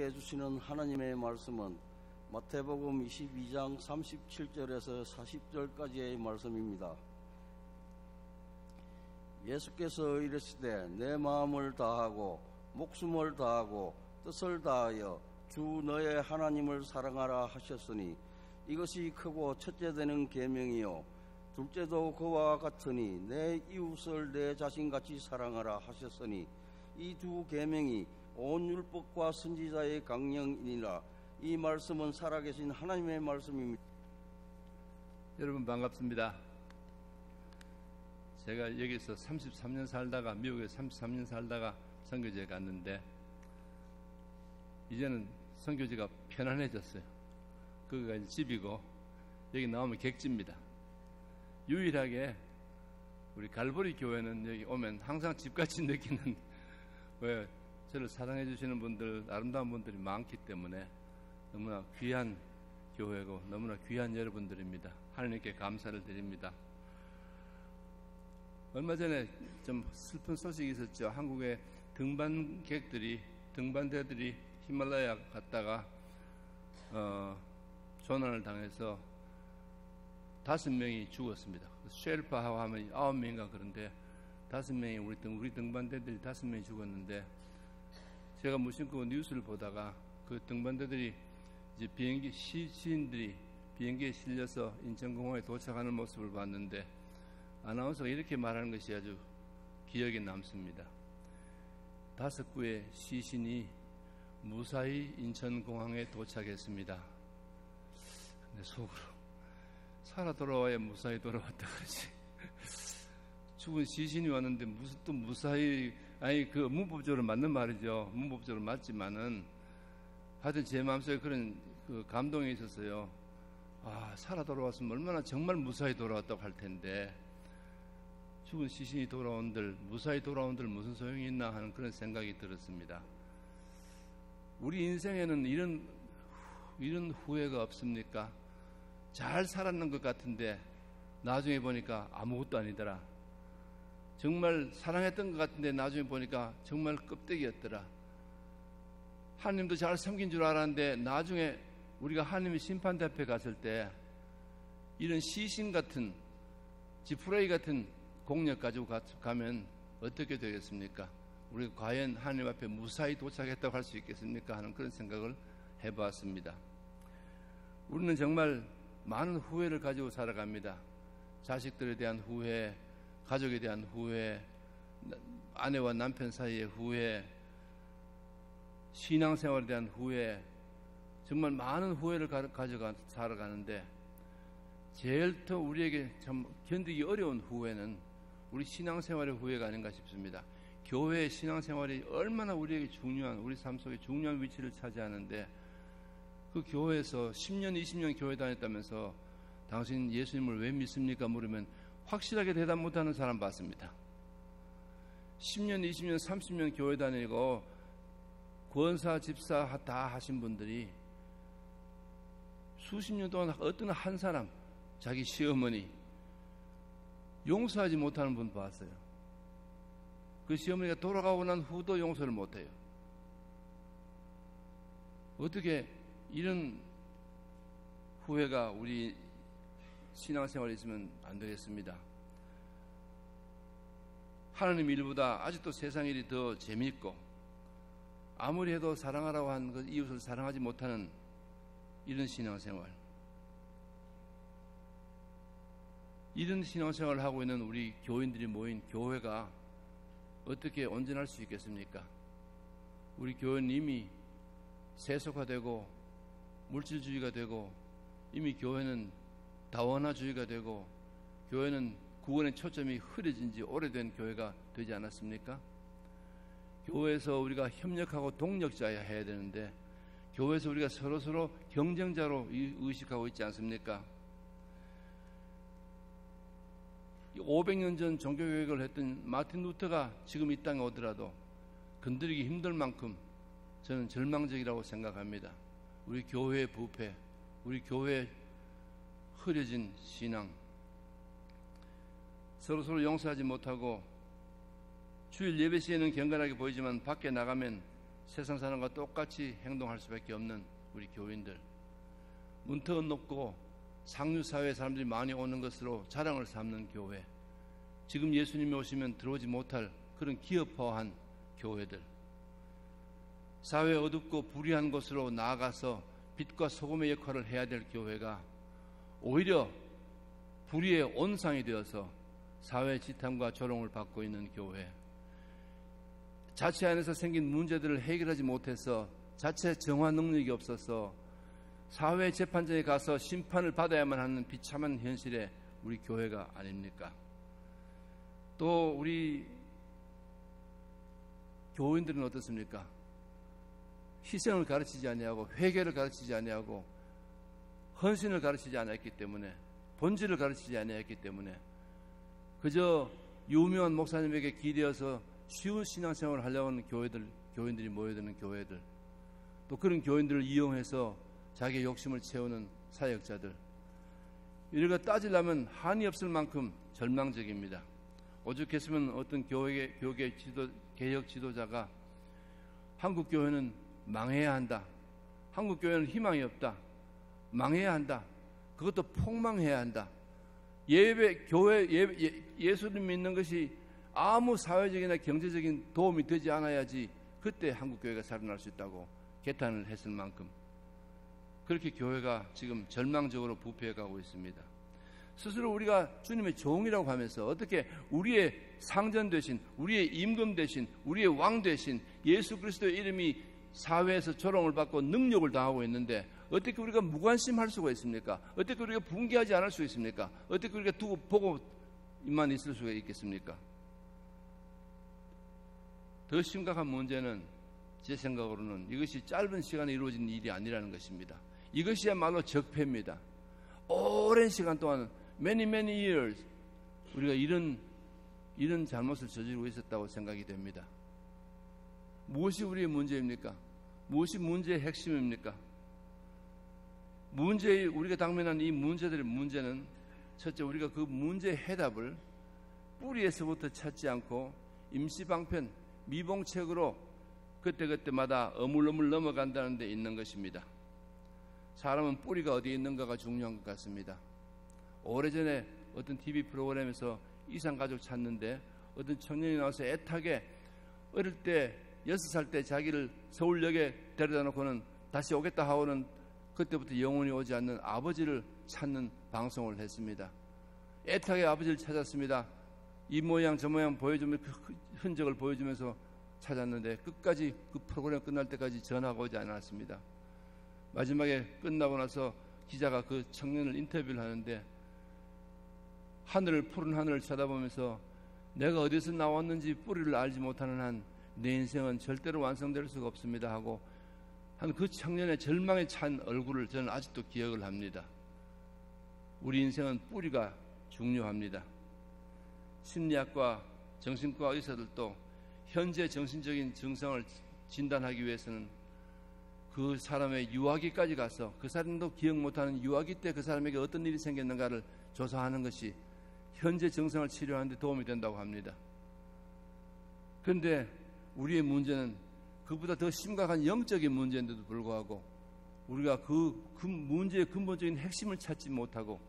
우리에게 주시는 하나님의 말씀은 마태복음 22장 37절에서 40절까지의 말씀입니다. 예수께서 이르시되 내 마음을 다하고 목숨을 다하고 뜻을 다하여 주 너의 하나님을 사랑하라 하셨으니 이것이 크고 첫째 되는 계명이요 둘째도 그와 같으니 내 이웃을 내 자신같이 사랑하라 하셨으니 이 두 계명이 온 율법과 선지자의 강령이니라. 이 말씀은 살아계신 하나님의 말씀입니다. 여러분 반갑습니다. 제가 여기서 33년 살다가 미국에 33년 살다가 선교지에 갔는데 이제는 선교지가 편안해졌어요. 거기가 이제 집이고 여기 나오면 객지입니다. 유일하게 우리 갈보리 교회는 여기 오면 항상 집같이 느끼는, 왜 저를 사랑해 주시는 분들, 아름다운 분들이 많기 때문에 너무나 귀한 교회고 너무나 귀한 여러분들입니다. 하나님께 감사를 드립니다. 얼마 전에 좀 슬픈 소식이 있었죠. 한국의 등반대들이 히말라야 갔다가 조난을 당해서 5명이 죽었습니다. 쉘파하고 하면 9명인가 그런데 5명이 우리 등반대들이 5명이 죽었는데, 제가 무심코 뉴스를 보다가 그 등반대들이 이제 시인들이 비행기에 실려서 인천공항에 도착하는 모습을 봤는데 아나운서가 이렇게 말하는 것이 아주 기억에 남습니다. 5구의 시신이 무사히 인천공항에 도착했습니다. 근데 속으로 살아 돌아와야 무사히 돌아왔다 그러지. 죽은 시신이 왔는데 무슨 또 무사히, 아니 그 문법적으로 맞는 말이죠. 문법적으로 맞지만은 하여튼 제 마음속에 그런 그 감동이 있었어요. 살아 돌아왔으면 얼마나 정말 무사히 돌아왔다고 할 텐데 죽은 시신이 무사히 돌아온들 무슨 소용이 있나 하는 그런 생각이 들었습니다. 우리 인생에는 이런 후회가 없습니까? 잘 살았는 것 같은데 나중에 보니까 아무것도 아니더라. 정말 사랑했던 것 같은데 나중에 보니까 정말 껍데기였더라. 하나님도 잘 섬긴 줄 알았는데 나중에 우리가 하나님의 심판대 앞에 갔을 때 이런 시신 같은, 지푸라기 같은 공력 가지고 가면 어떻게 되겠습니까? 우리가 과연 하나님 앞에 무사히 도착했다고 할 수 있겠습니까? 하는 그런 생각을 해보았습니다. 우리는 정말 많은 후회를 가지고 살아갑니다. 자식들에 대한 후회, 가족에 대한 후회, 아내와 남편 사이의 후회, 신앙생활에 대한 후회, 정말 많은 후회를 가져가 살아가는데 제일 더 우리에게 참 견디기 어려운 후회는 우리 신앙생활의 후회가 아닌가 싶습니다. 교회의 신앙생활이 얼마나 우리에게 중요한, 우리 삶 속에 중요한 위치를 차지하는데 그 교회에서 10년, 20년 교회 다녔다면서 당신 예수님을 왜 믿습니까? 물으면 확실하게 대답 못하는 사람 봤습니다. 10년, 20년, 30년 교회 다니고 권사, 집사 다 하신 분들이 수십 년 동안 어떤 한 사람, 자기 시어머니 용서하지 못하는 분 봤어요. 그 시어머니가 돌아가고 난 후도 용서를 못해요. 어떻게 이런 후회가 우리 신앙생활에 있으면 안 되겠습니다. 하나님 일보다 아직도 세상 일이 더 재미있고 아무리 해도 사랑하라고 한 그 이웃을 사랑하지 못하는 이런 신앙생활, 이런 신앙생활을 하고 있는 우리 교인들이 모인 교회가 어떻게 온전할 수 있겠습니까? 우리 교회는 이미 세속화되고 물질주의가 되고 이미 교회는 다원화주의가 되고 교회는 구원의 초점이 흐려진 지 오래된 교회가 되지 않았습니까? 교회에서 우리가 협력하고 동력자야 해야 되는데 교회에서 우리가 서로 경쟁자로 의식하고 있지 않습니까? 500년 전 종교개혁을 했던 마틴 루터가 지금 이 땅에 오더라도 건드리기 힘들 만큼 저는 절망적이라고 생각합니다. 우리 교회의 부패, 우리 교회의 흐려진 신앙, 서로 용서하지 못하고 주일 예배 시에는 경건하게 보이지만 밖에 나가면 세상 사람과 똑같이 행동할 수밖에 없는 우리 교인들, 문턱은 높고 상류사회 사람들이 많이 오는 것으로 자랑을 삼는 교회, 지금 예수님이 오시면 들어오지 못할 그런 기업화한 교회들, 사회 어둡고 불의한 곳으로 나아가서 빛과 소금의 역할을 해야 될 교회가 오히려 불의의 온상이 되어서 사회 지탄과 조롱을 받고 있는 교회, 자체 안에서 생긴 문제들을 해결하지 못해서 자체 정화 능력이 없어서 사회 재판장에 가서 심판을 받아야만 하는 비참한 현실의 우리 교회가 아닙니까? 또 우리 교인들은 어떻습니까? 희생을 가르치지 아니하고 회개를 가르치지 아니하고 헌신을 가르치지 않았기 때문에, 본질을 가르치지 아니했기 때문에 그저 유명한 목사님에게 기대어서 쉬운 신앙생활을 하려고 하는 교인들이 모여드는 교회들, 또 그런 교인들을 이용해서 자기의 욕심을 채우는 사역자들, 이런 따지려면 한이 없을 만큼 절망적입니다. 오죽했으면 어떤 개혁 지도자가 한국 교회는 망해야 한다, 한국 교회는 희망이 없다, 망해야 한다, 그것도 폭망해야 한다, 예수를 믿는 것이 아무 사회적이나 경제적인 도움이 되지 않아야지 그때 한국 교회가 살아날 수 있다고 개탄을 했을 만큼 그렇게 교회가 지금 절망적으로 부패해가고 있습니다. 스스로 우리가 주님의 종이라고 하면서 어떻게 우리의 상전 되신, 우리의 임금 되신, 우리의 왕 되신 예수 그리스도의 이름이 사회에서 조롱을 받고 능력을 당하고 있는데 어떻게 우리가 무관심할 수가 있습니까? 어떻게 우리가 분개하지 않을 수 있습니까? 어떻게 우리가 두고 보고만 있을 수가 있겠습니까? 더 심각한 문제는 제 생각으로는 이것이 짧은 시간에 이루어진 일이 아니라는 것입니다. 이것이야말로 적폐입니다. 오랜 시간 동안 many years 우리가 이런 잘못을 저지르고 있었다고 생각이 됩니다. 무엇이 우리의 문제입니까? 무엇이 문제의 핵심입니까? 우리가 당면한 이 문제들의 문제는 첫째, 우리가 그 문제의 해답을 뿌리에서부터 찾지 않고 임시방편, 미봉책으로 그때마다 어물어물 넘어간다는 데 있는 것입니다. 사람은 뿌리가 어디에 있는가가 중요한 것 같습니다. 오래전에 어떤 TV 프로그램에서 이산가족 찾는데 어떤 청년이 나와서 애타게 어릴 때 6살 때 자기를 서울역에 데려다 놓고는 다시 오겠다 하고는 그때부터 영원히 오지 않는 아버지를 찾는 방송을 했습니다. 애타게 아버지를 찾았습니다. 이 모양 저 모양 보여주면서 그 흔적을 보여주면서 찾았는데 끝까지 그 프로그램 끝날 때까지 전화가 오지 않았습니다. 마지막에 끝나고 나서 기자가 그 청년을 인터뷰를 하는데 푸른 하늘을 쳐다보면서 내가 어디서 나왔는지 뿌리를 알지 못하는 한 내 인생은 절대로 완성될 수가 없습니다 하고 한 그 청년의 절망에 찬 얼굴을 저는 아직도 기억을 합니다. 우리 인생은 뿌리가 중요합니다. 심리학과 정신과 의사들도 현재 정신적인 증상을 진단하기 위해서는 그 사람의 유아기까지 가서 그 사람도 기억 못하는 유아기 때 그 사람에게 어떤 일이 생겼는가를 조사하는 것이 현재 증상을 치료하는 데 도움이 된다고 합니다. 그런데 우리의 문제는 그보다 더 심각한 영적인 문제인데도 불구하고 우리가 그 문제의 근본적인 핵심을 찾지 못하고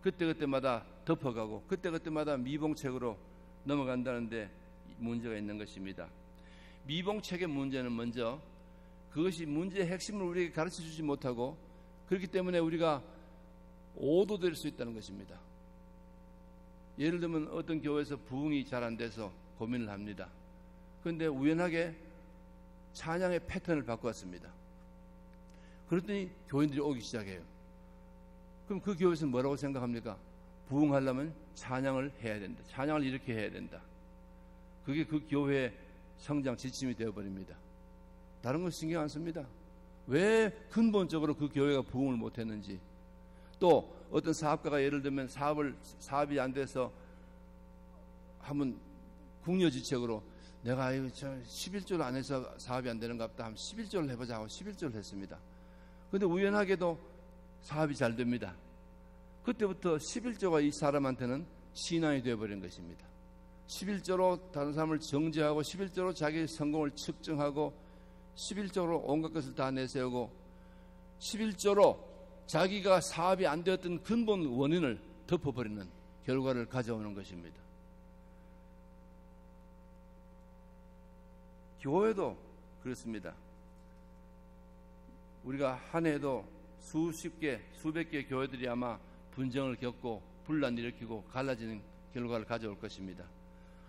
그때마다 덮어가고 그때마다 미봉책으로 넘어간다는데 문제가 있는 것입니다. 미봉책의 문제는 먼저 그것이 문제의 핵심을 우리에게 가르쳐주지 못하고 그렇기 때문에 우리가 오도될 수 있다는 것입니다. 예를 들면 어떤 교회에서 부흥이 잘 안 돼서 고민을 합니다. 그런데 우연하게 찬양의 패턴을 바꾸었습니다. 그랬더니 교인들이 오기 시작해요. 그럼 그 교회에서는 뭐라고 생각합니까? 부흥하려면 찬양을 해야 된다. 찬양을 이렇게 해야 된다. 그게 그 교회의 성장 지침이 되어버립니다. 다른 건 신경 안 씁니다. 왜 근본적으로 그 교회가 부흥을 못했는지, 또 어떤 사업가가 예를 들면 사업이 안 돼서 한번 궁여지책으로 내가 11조를 안 해서 사업이 안 되는가 보다 하면 11조를 해보자 하고 11조를 했습니다. 그런데 우연하게도 사업이 잘 됩니다. 그때부터 11조가 이 사람한테는 신앙이 되어버린 것입니다. 11조로 다른 사람을 정죄하고 11조로 자기의 성공을 측정하고 11조로 온갖 것을 다 내세우고 11조로 자기가 사업이 안 되었던 근본 원인을 덮어버리는 결과를 가져오는 것입니다. 교회도 그렇습니다. 우리가 한 해도 수십 개, 수백 개의 교회들이 아마 분쟁을 겪고 분란 일으키고 갈라지는 결과를 가져올 것입니다.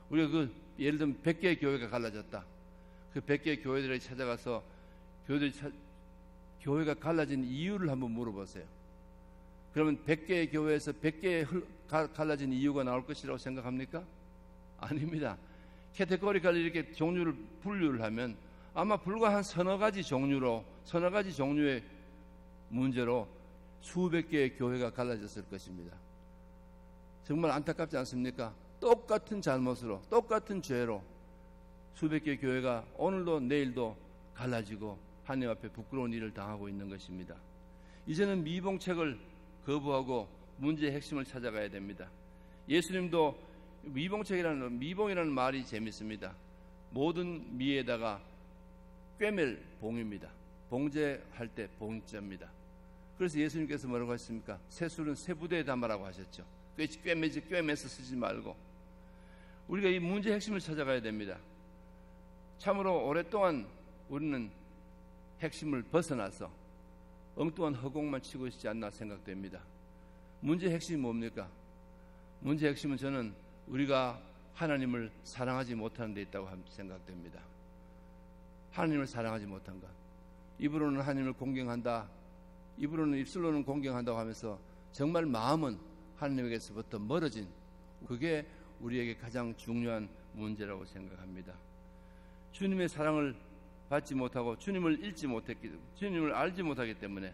우리가 예를 들면 100개의 교회가 갈라졌다. 그 100개의 교회들에 찾아가서 교회가 갈라진 이유를 한번 물어보세요. 그러면 100개의 교회에서 100개의 갈라진 이유가 나올 것이라고 생각합니까? 아닙니다. 캐테고리컬 이렇게 종류를 분류를 하면 아마 불과 한 서너 가지 종류의 문제로 수백 개의 교회가 갈라졌을 것입니다. 정말 안타깝지 않습니까? 똑같은 잘못으로, 똑같은 죄로 수백 개의 교회가 오늘도 내일도 갈라지고 하나님 앞에 부끄러운 일을 당하고 있는 것입니다. 이제는 미봉책을 거부하고 문제의 핵심을 찾아가야 됩니다. 예수님도 미봉이라는 말이 재밌습니다. 모든 미에다가 꿰맬 봉입니다. 봉제할 때 봉자입니다. 그래서 예수님께서 뭐라고 하셨습니까? 새술은 새 부대에 담으라고 하셨죠. 꿰매서 쓰지 말고 우리가 이 문제의 핵심을 찾아가야 됩니다. 참으로 오랫동안 우리는 핵심을 벗어나서 엉뚱한 허공만 치고 있지 않나 생각됩니다. 문제의 핵심이 뭡니까? 문제의 핵심은 저는 우리가 하나님을 사랑하지 못하는 데 있다고 생각됩니다. 하나님을 사랑하지 못한 것. 입으로는 하나님을 공경한다. 입으로는 입술로는 공경한다고 하면서 정말 마음은 하나님에게서부터 멀어진, 그게 우리에게 가장 중요한 문제라고 생각합니다. 주님의 사랑을 받지 못하고 주님을 주님을 알지 못하기 때문에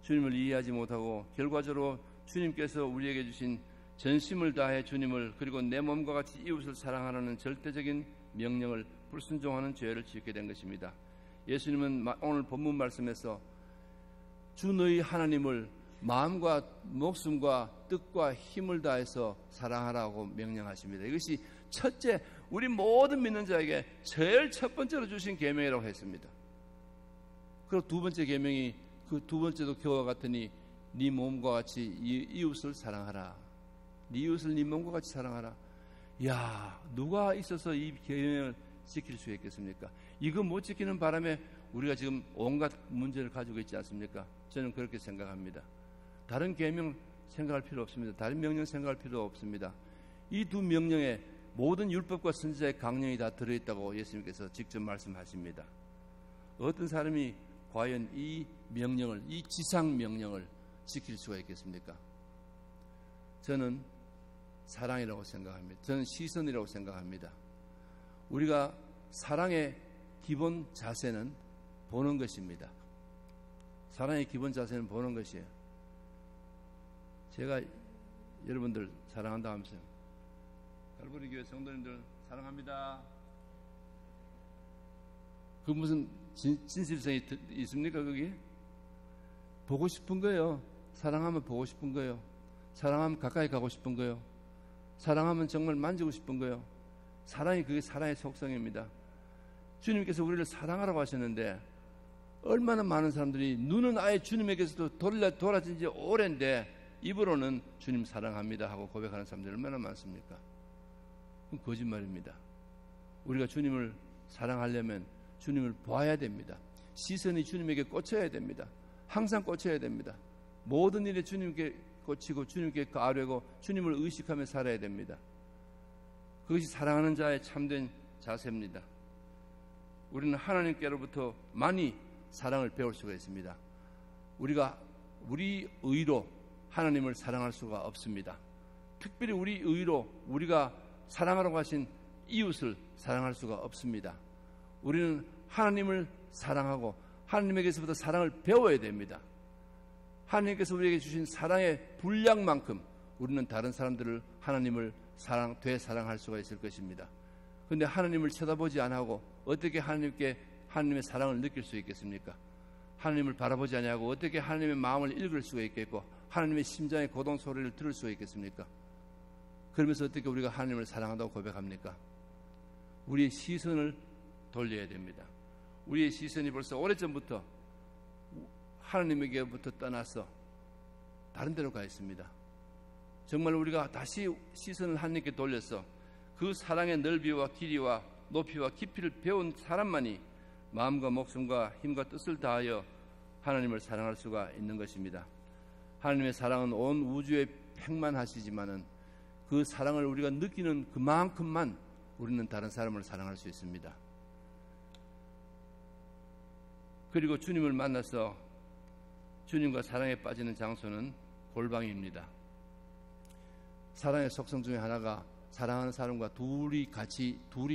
주님을 이해하지 못하고 결과적으로 주님께서 우리에게 주신 전심을 다해 주님을 그리고 내 몸과 같이 이웃을 사랑하라는 절대적인 명령을 불순종하는 죄를 짓게 된 것입니다. 예수님은 오늘 본문 말씀에서 주 너희 하나님을 마음과 목숨과 뜻과 힘을 다해서 사랑하라고 명령하십니다. 이것이 첫째, 우리 모든 믿는 자에게 제일 첫 번째로 주신 계명이라고 했습니다. 그리고 두 번째 계명이 그 두 번째도 그와 같으니 네 몸과 같이 이웃을 사랑하라. 네 이웃을 네 몸과 같이 사랑하라. 야, 누가 있어서 이 계명을 지킬 수 있겠습니까? 이거 못 지키는 바람에 우리가 지금 온갖 문제를 가지고 있지 않습니까? 저는 그렇게 생각합니다. 다른 계명 생각할 필요 없습니다. 다른 명령 생각할 필요 없습니다. 이 두 명령에 모든 율법과 선지자의 강령이 다 들어있다고 예수님께서 직접 말씀하십니다. 어떤 사람이 과연 이 명령을, 이 지상 명령을 지킬 수가 있겠습니까? 저는 사랑이라고 생각합니다. 저는 시선이라고 생각합니다. 우리가 사랑의 기본 자세는 보는 것입니다. 사랑의 기본 자세는 보는 것이에요. 제가 여러분들 사랑한다 하면서 갈보리 교회 성도님들 사랑합니다. 그 무슨 진실성이 있습니까? 그게 보고 싶은 거예요. 사랑하면 보고 싶은 거예요. 사랑하면 가까이 가고 싶은 거예요. 사랑하면 정말 만지고 싶은 거예요. 사랑이 그게 사랑의 속성입니다. 주님께서 우리를 사랑하라고 하셨는데 얼마나 많은 사람들이 눈은 아예 주님에게서도 돌아진 지 오랜데 입으로는 주님 사랑합니다 하고 고백하는 사람들이 얼마나 많습니까? 그건 거짓말입니다. 우리가 주님을 사랑하려면 주님을 보아야 됩니다. 시선이 주님에게 꽂혀야 됩니다. 항상 꽂혀야 됩니다. 모든 일에 주님께 꽂히고 주님께 아뢰고 주님을 의식하며 살아야 됩니다. 그것이 사랑하는 자의 참된 자세입니다. 우리는 하나님께로부터 많이 사랑을 배울 수가 있습니다. 우리가 우리 의로 하나님을 사랑할 수가 없습니다. 특별히 우리 의로 우리가 사랑하라고 하신 이웃을 사랑할 수가 없습니다. 우리는 하나님을 사랑하고 하나님에게서부터 사랑을 배워야 됩니다. 하나님께서 우리에게 주신 사랑의 분량만큼 우리는 다른 사람들을 하나님을 되사랑할 수가 있을 것입니다. 그런데 하나님을 쳐다보지 않고 어떻게 하나님의 사랑을 느낄 수 있겠습니까? 하나님을 바라보지 않고 어떻게 하나님의 마음을 읽을 수가 있겠고 하나님의 심장의 고동 소리를 들을 수가 있겠습니까? 그러면서 어떻게 우리가 하나님을 사랑한다고 고백합니까? 우리의 시선을 돌려야 됩니다. 우리의 시선이 벌써 오래전부터 하나님에게부터 떠나서 다른 데로 가 있습니다. 정말 우리가 다시 시선을 하나님께 돌려서 그 사랑의 넓이와 길이와 높이와 깊이를 배운 사람만이 마음과 목숨과 힘과 뜻을 다하여 하나님을 사랑할 수가 있는 것입니다. 하나님의 사랑은 온 우주에 팽만하시지만은 그 사랑을 우리가 느끼는 그만큼만 우리는 다른 사람을 사랑할 수 있습니다. 그리고 주님을 만나서 주님과 사랑에 빠지는 장소는 골방입니다. 사랑의 속성 중에 하나가 사랑하는 사람과 둘이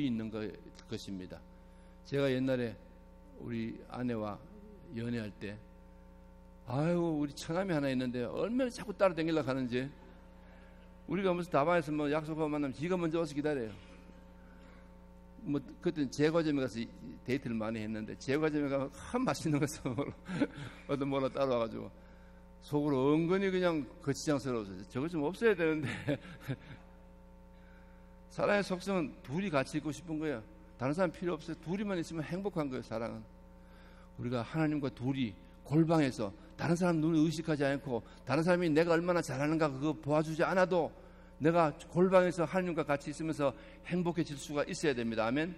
있는 것입니다. 제가 옛날에 우리 아내와 연애할 때 우리 처남이 하나 있는데 얼마나 자꾸 따라다니려고 하는지, 우리가 무슨 다방에서 뭐 약속하고 만나면 지가 먼저 와서 기다려요. 뭐 그때 제과점에 가서 데이트를 많이 했는데, 제과점에 가면 한 맛있는 것을 어떤 뭐라 따라와가지고 속으로 은근히 그냥 거치장스러워서 저거 좀 없어야 되는데 사랑의 속성은 둘이 같이 있고 싶은 거예요. 다른 사람 필요 없어요. 둘이만 있으면 행복한 거예요. 사랑은 우리가 하나님과 둘이 골방에서 다른 사람 눈을 의식하지 않고 다른 사람이 내가 얼마나 잘하는가 그거 보아주지 않아도 내가 골방에서 하나님과 같이 있으면서 행복해질 수가 있어야 됩니다. 아멘.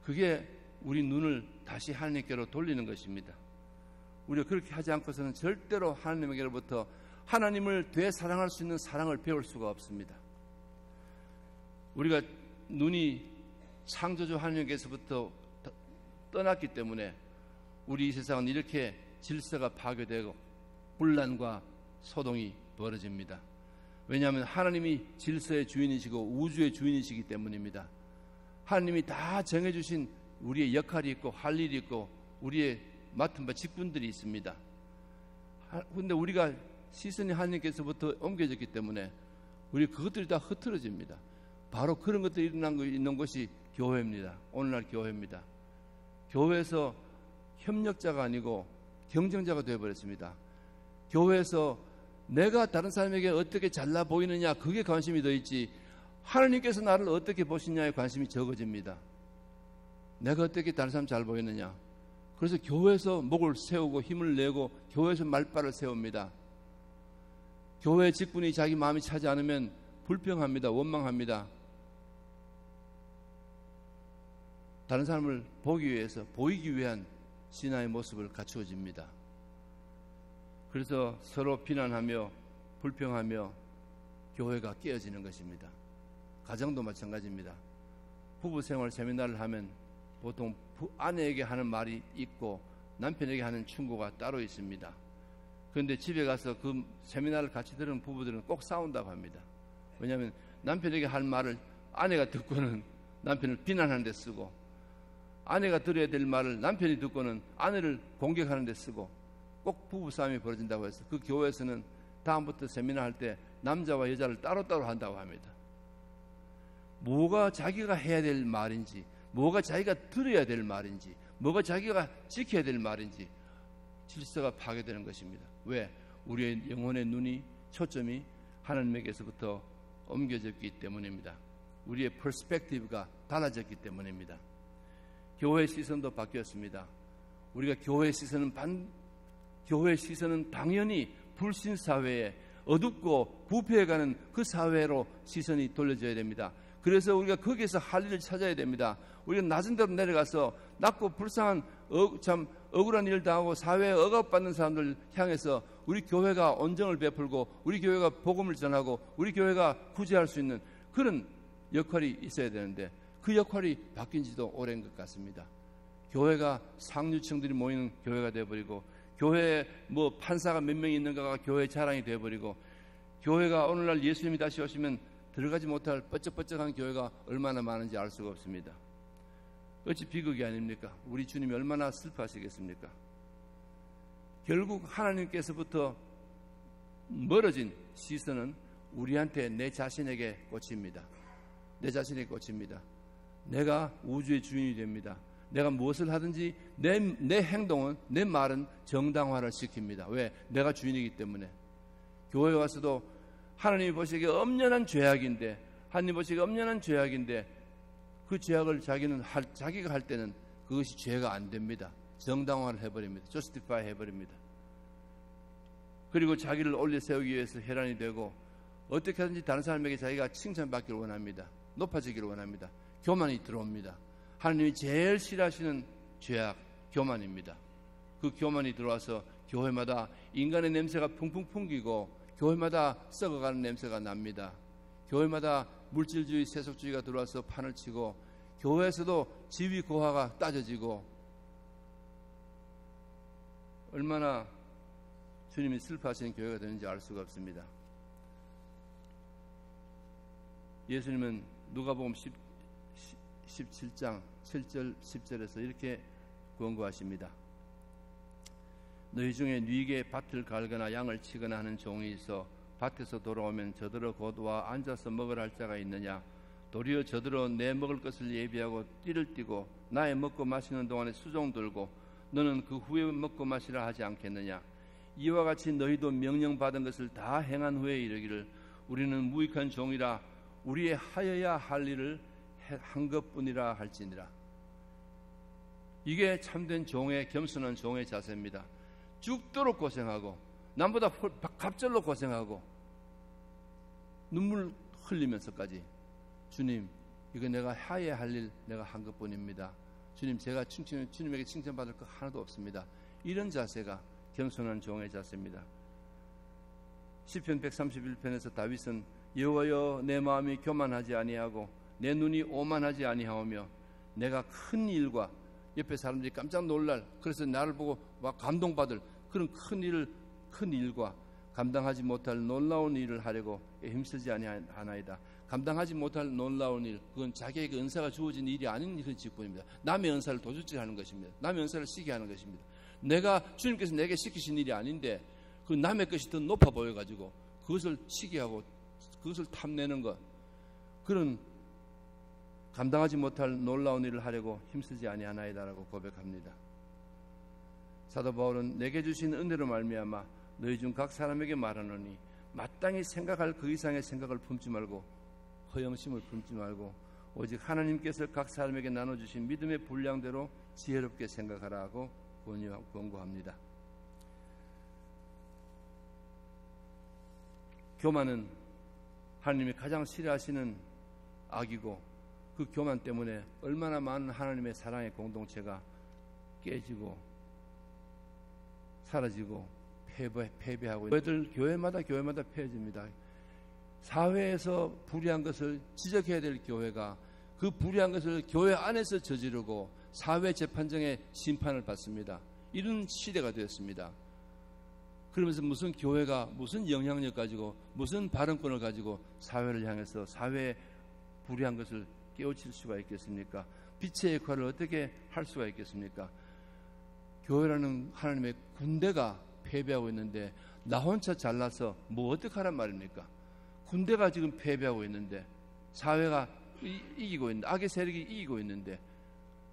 그게 우리 눈을 다시 하나님께로 돌리는 것입니다. 우리가 그렇게 하지 않고서는 절대로 하나님에게로부터 하나님을 되사랑할 수 있는 사랑을 배울 수가 없습니다. 우리가 눈이 창조주 하나님께서부터 떠났기 때문에 우리 이 세상은 이렇게 질서가 파괴되고 분란과 소동이 벌어집니다. 왜냐하면 하나님이 질서의 주인이시고 우주의 주인이시기 때문입니다. 하나님이 다 정해주신 우리의 역할이 있고 할 일이 있고 우리의 맡은 바 직분들이 있습니다. 그런데 우리가 시선이 하나님께서부터 옮겨졌기 때문에 우리 그것들이 다 흐트러집니다. 바로 그런 것들이 있는 것이 교회입니다. 오늘날 교회입니다. 교회에서 협력자가 아니고 경쟁자가 되어버렸습니다. 교회에서 내가 다른 사람에게 어떻게 잘나 보이느냐 그게 관심이 더 있지, 하나님께서 나를 어떻게 보시냐에 관심이 적어집니다. 내가 어떻게 다른 사람 잘 보이느냐. 그래서 교회에서 목을 세우고 힘을 내고 교회에서 말발을 세웁니다. 교회 직분이 자기 마음이 차지 않으면 불평합니다. 원망합니다. 다른 사람을 보기 위해서 보이기 위한 신앙의 모습을 갖추어집니다. 그래서 서로 비난하며 불평하며 교회가 깨어지는 것입니다. 가정도 마찬가지입니다. 부부생활 세미나를 하면 보통 아내에게 하는 말이 있고 남편에게 하는 충고가 따로 있습니다. 그런데 집에 가서 그 세미나를 같이 들은 부부들은 꼭 싸운다고 합니다. 왜냐하면 남편에게 할 말을 아내가 듣고는 남편을 비난하는 데 쓰고, 아내가 들어야 될 말을 남편이 듣고는 아내를 공격하는 데 쓰고 꼭 부부싸움이 벌어진다고 해서 그 교회에서는 다음부터 세미나 할 때 남자와 여자를 따로따로 한다고 합니다. 뭐가 자기가 해야 될 말인지, 뭐가 자기가 들어야 될 말인지, 뭐가 자기가 지켜야 될 말인지 질서가 파괴되는 것입니다. 왜? 우리의 영혼의 눈이, 초점이 하나님에게서부터 옮겨졌기 때문입니다. 우리의 퍼스펙티브가 달라졌기 때문입니다. 교회의 시선도 바뀌었습니다. 우리가 교회의 시선은 당연히 불신 사회에 어둡고 부패해가는 그 사회로 시선이 돌려져야 됩니다. 그래서 우리가 거기에서 할 일을 찾아야 됩니다. 우리가 낮은 데로 내려가서 낮고 불쌍한 참 억울한 일을 당하고 사회에 억압받는 사람들 향해서 우리 교회가 온정을 베풀고 우리 교회가 복음을 전하고 우리 교회가 구제할 수 있는 그런 역할이 있어야 되는데 그 역할이 바뀐 지도 오랜 것 같습니다. 교회가 상류층들이 모이는 교회가 되어버리고, 교회에 뭐 판사가 몇 명 있는가가 교회 자랑이 되어버리고, 교회가 오늘날 예수님이 다시 오시면 들어가지 못할 뻗쩍뻗쩍한 교회가 얼마나 많은지 알 수가 없습니다. 어찌 비극이 아닙니까? 우리 주님이 얼마나 슬퍼하시겠습니까? 결국 하나님께서부터 멀어진 시선은 우리한테 내 자신에게 꽂힙니다. 내 자신에게 꽂힙니다. 내가 우주의 주인이 됩니다. 내가 무엇을 하든지 내 행동은, 내 말은 정당화를 시킵니다. 왜? 내가 주인이기 때문에. 교회에 와서도 하나님이 보시기에 엄연한 죄악인데, 하나님 보시기에 엄연한 죄악인데 그 죄악을 자기가 할 때는 그것이 죄가 안 됩니다. 정당화를 해버립니다. justify 해버립니다. 그리고 자기를 올려 세우기 위해서 혈안이 되고 어떻게 하든지 다른 사람에게 자기가 칭찬받기를 원합니다. 높아지기를 원합니다. 교만이 들어옵니다. 하나님이 제일 싫어하시는 죄악, 교만입니다. 그 교만이 들어와서 교회마다 인간의 냄새가 풍풍 풍기고 교회마다 썩어가는 냄새가 납니다. 교회마다 물질주의, 세속주의가 들어와서 판을 치고 교회에서도 지위 고하가 따져지고 얼마나 주님이 슬퍼하시는 교회가 되는지 알 수가 없습니다. 예수님은 누가복음 17장 7절 10절에서 이렇게 권고하십니다. 너희 중에 누이에게 밭을 갈거나 양을 치거나 하는 종이 있어 밭에서 돌아오면 저더러 곧 와 앉아서 먹으라 할 자가 있느냐? 도리어 저더러 내 먹을 것을 예비하고 띠를 띠고 나의 먹고 마시는 동안에 수종 들고 너는 그 후에 먹고 마시라 하지 않겠느냐? 이와 같이 너희도 명령받은 것을 다 행한 후에 이르기를 우리는 무익한 종이라 우리의 하여야 할 일을 한 것뿐이라 할지니라. 이게 참된 종의, 겸손한 종의 자세입니다. 죽도록 고생하고 남보다 갑절로 고생하고 눈물 흘리면서까지 주님, 이거 내가 하여야 할 일 내가 한 것뿐입니다. 주님, 제가 주님에게 칭찬받을 거 하나도 없습니다. 이런 자세가 겸손한 종의 자세입니다. 시편 131편에서 다윗은 여호와여 내 마음이 교만하지 아니하고 내 눈이 오만하지 아니하오며 내가 큰 일과 옆에 사람들이 깜짝 놀랄, 그래서 나를 보고 막 감동받을 그런 큰 일과 감당하지 못할 놀라운 일을 하려고 힘쓰지 아니하나이다. 감당하지 못할 놀라운 일, 그건 자기에게 은사가 주어진 일이 아닌 그 직분입니다. 남의 은사를 도둑질하는 것입니다. 남의 은사를 시기하게 하는 것입니다. 내가 주님께서 내게 시키신 일이 아닌데 그 남의 것이 더 높아 보여가지고 그것을 시기하고 그것을 탐내는 것, 그런 감당하지 못할 놀라운 일을 하려고 힘쓰지 아니하나이다라고 고백합니다. 사도 바울은 내게 주신 은혜로 말미암아 너희 중 각 사람에게 말하노니 마땅히 생각할 그 이상의 생각을 품지 말고 허영심을 품지 말고 오직 하나님께서 각 사람에게 나눠주신 믿음의 분량대로 지혜롭게 생각하라고 권고합니다. 교만은 하나님이 가장 싫어하시는 악이고 그 교만 때문에 얼마나 많은 하나님의 사랑의 공동체가 깨지고 사라지고 패배하고 교회마다 폐해집니다. 사회에서 불의한 것을 지적해야 될 교회가 그 불의한 것을 교회 안에서 저지르고 사회 재판정의 심판을 받습니다. 이런 시대가 되었습니다. 그러면서 무슨 교회가 무슨 영향력 가지고 무슨 발언권을 가지고 사회를 향해서 사회의 불의한 것을 깨우칠 수가 있겠습니까? 빛의 역할을 어떻게 할 수가 있겠습니까? 교회라는 하나님의 군대가 패배하고 있는데 나 혼자 잘나서 뭐 어떡하란 말입니까? 군대가 지금 패배하고 있는데 사회가 이기고 있는데 악의 세력이 이기고 있는데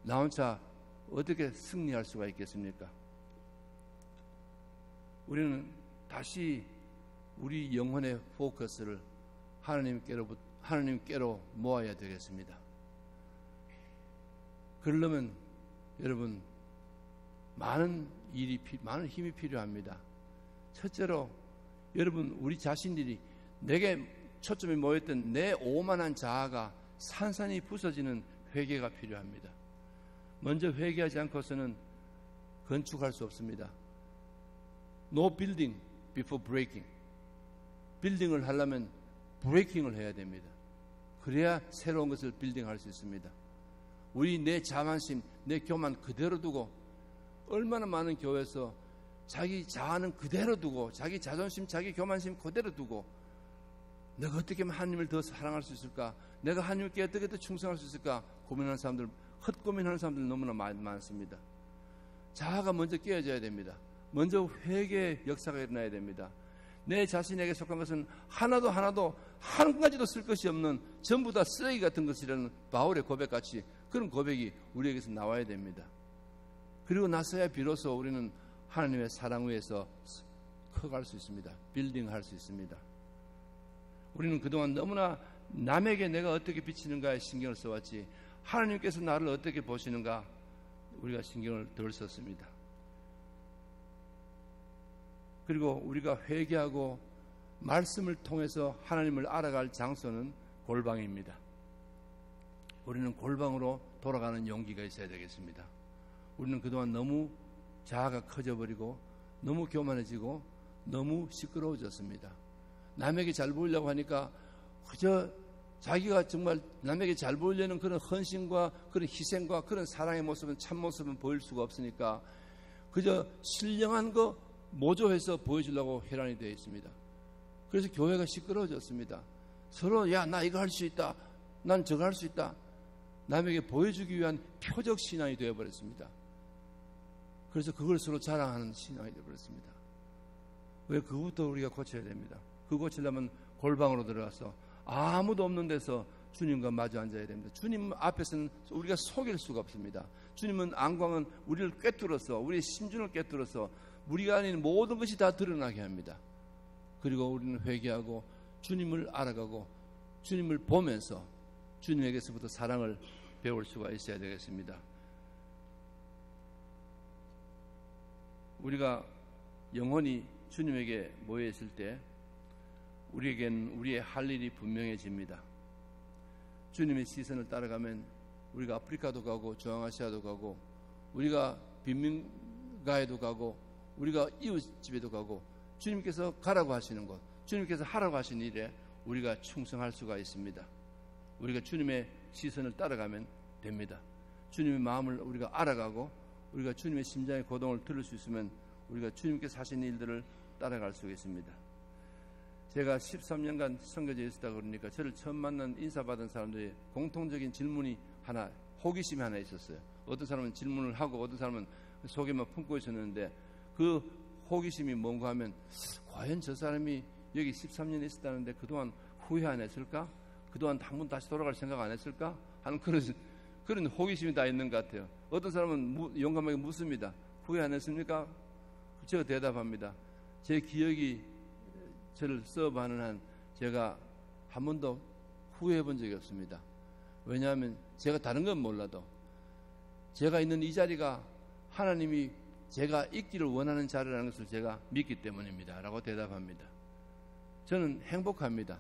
나 혼자 어떻게 승리할 수가 있겠습니까? 우리는 다시 우리 영혼의 포커스를 하나님께로 모아야 되겠습니다. 그러려면 여러분 많은 힘이 필요합니다. 첫째로 여러분 우리 자신들이 내게 초점이 모였던 내 오만한 자아가 산산이 부서지는 회개가 필요합니다. 먼저 회개하지 않고서는 건축할 수 없습니다. No building before breaking. 빌딩을 하려면 브레이킹을 해야 됩니다. 그래야 새로운 것을 빌딩할 수 있습니다. 우리 내 자만심, 내 교만 그대로 두고 얼마나 많은 교회에서 자기 자아는 그대로 두고 자기 자존심, 자기 교만심 그대로 두고 내가 어떻게 하면 하나님을 더 사랑할 수 있을까? 내가 하나님께 어떻게 더 충성할 수 있을까? 고민하는 사람들, 헛고민하는 사람들 너무나 많습니다. 자아가 먼저 깨어져야 됩니다. 먼저 회개의 역사가 일어나야 됩니다. 내 자신에게 속한 것은 하나도 한 가지도 쓸 것이 없는 전부 다 쓰레기 같은 것이라는 바울의 고백같이 그런 고백이 우리에게서 나와야 됩니다. 그리고 나서야 비로소 우리는 하나님의 사랑 위에서 커갈 수 있습니다. 빌딩할 수 있습니다. 우리는 그동안 너무나 남에게 내가 어떻게 비치는가에 신경을 써왔지 하나님께서 나를 어떻게 보시는가 우리가 신경을 덜 썼습니다. 그리고 우리가 회개하고 말씀을 통해서 하나님을 알아갈 장소는 골방입니다. 우리는 골방으로 돌아가는 용기가 있어야 되겠습니다. 우리는 그동안 너무 자아가 커져버리고 너무 교만해지고 너무 시끄러워졌습니다. 남에게 잘 보이려고 하니까 그저 자기가 정말 남에게 잘 보이려는 그런 헌신과 그런 희생과 그런 사랑의 모습은 참모습은 보일 수가 없으니까 그저 신령한 거 모조해서 보여주려고 혈안이 되어 있습니다. 그래서 교회가 시끄러워졌습니다. 서로 야, 나 이거 할 수 있다. 난 저거 할 수 있다. 남에게 보여주기 위한 표적 신앙이 되어버렸습니다. 그래서 그걸 서로 자랑하는 신앙이 되어버렸습니다. 왜? 그것부터 우리가 고쳐야 됩니다. 그거 고치려면 골방으로 들어가서 아무도 없는 데서 주님과 마주 앉아야 됩니다. 주님 앞에서는 우리가 속일 수가 없습니다. 주님은 안광은 우리를 꿰뚫어서 우리의 심중을 꿰뚫어서 우리가 아닌 모든 것이 다 드러나게 합니다. 그리고 우리는 회개하고 주님을 알아가고 주님을 보면서 주님에게서부터 사랑을 배울 수가 있어야 되겠습니다. 우리가 영혼이 주님에게 모여 있을 때 우리에겐 우리의 할 일이 분명해집니다. 주님의 시선을 따라가면 우리가 아프리카도 가고 중앙아시아도 가고 우리가 빈민가에도 가고 우리가 이웃집에도 가고 주님께서 가라고 하시는 것, 주님께서 하라고 하신 일에 우리가 충성할 수가 있습니다. 우리가 주님의 시선을 따라가면 됩니다. 주님의 마음을 우리가 알아가고 우리가 주님의 심장의 고동을 들을 수 있으면 우리가 주님께서 하신 일들을 따라갈 수 있습니다. 제가 13년간 선교지에 있었다 그러니까 저를 처음 만난 인사받은 사람들의 공통적인 질문이 하나, 호기심이 하나 있었어요. 어떤 사람은 질문을 하고 어떤 사람은 속에만 품고 있었는데 그 호기심이 뭔가 하면 과연 저 사람이 여기 13년 있었다는데 그동안 후회 안 했을까? 그동안 한 번 다시 돌아갈 생각 안 했을까? 하는 그런 호기심이 다 있는 것 같아요. 어떤 사람은 용감하게 묻습니다. 후회 안 했습니까? 제가 대답합니다. 제 기억이 저를 서브하는 한 제가 한 번도 후회해 본 적이 없습니다. 왜냐하면 제가 다른 건 몰라도 제가 있는 이 자리가 하나님이 제가 있기를 원하는 자리라는 것을 제가 믿기 때문입니다. 라고 대답합니다. 저는 행복합니다.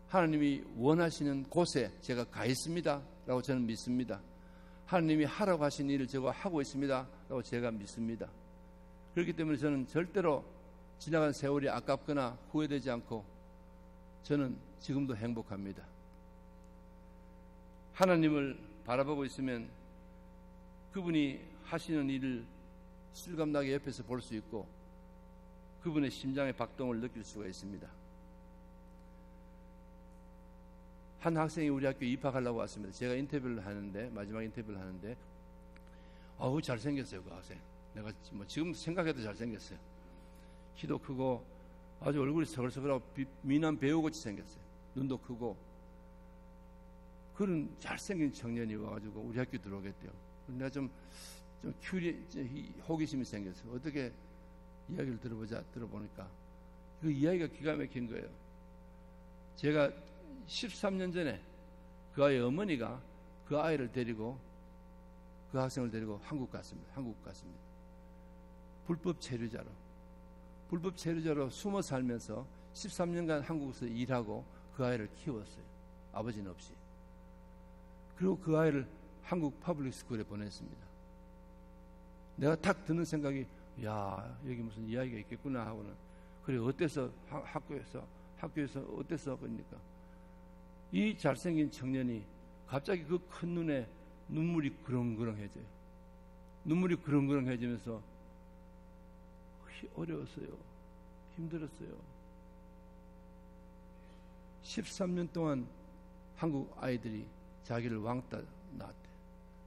하나님이 원하시는 곳에 제가 가 있습니다. 라고 저는 믿습니다. 하나님이 하라고 하신 일을 제가 하고 있습니다. 라고 제가 믿습니다. 그렇기 때문에 저는 절대로 지나간 세월이 아깝거나 후회되지 않고 저는 지금도 행복합니다. 하나님을 바라보고 있으면 그분이 하시는 일을 실감나게 옆에서 볼 수 있고 그분의 심장의 박동을 느낄 수가 있습니다. 한 학생이 우리 학교에 입학하려고 왔습니다. 제가 인터뷰를 하는데 마지막 인터뷰를 하는데 아우 잘생겼어요. 그 학생. 내가 지금 생각해도 잘생겼어요. 키도 크고 아주 얼굴이 서글서글하고 미남 배우같이 생겼어요. 눈도 크고 그런 잘생긴 청년이 와가지고 우리 학교에 들어오겠대요. 내가 좀 호기심이 생겼어요. 어떻게 이야기를 들어보니까 그 이야기가 기가 막힌 거예요. 제가 13년 전에 그 아이의 어머니가 그 아이를 데리고 그 학생을 데리고 한국 갔습니다. 불법 체류자로 숨어 살면서 13년간 한국에서 일하고 그 아이를 키웠어요. 아버지는 없이. 그리고 그 아이를 한국 퍼블릭 스쿨에 보냈습니다. 내가 딱 드는 생각이 야 여기 무슨 이야기가 있겠구나 하고는 그래 어때서 학교에서 어때서 그러니까 이 잘생긴 청년이 갑자기 그 큰 눈에 눈물이 그렁그렁해져요. 눈물이 그렁그렁해지면서 어려웠어요. 힘들었어요. 13년 동안 한국 아이들이 자기를 왕따 낳았대.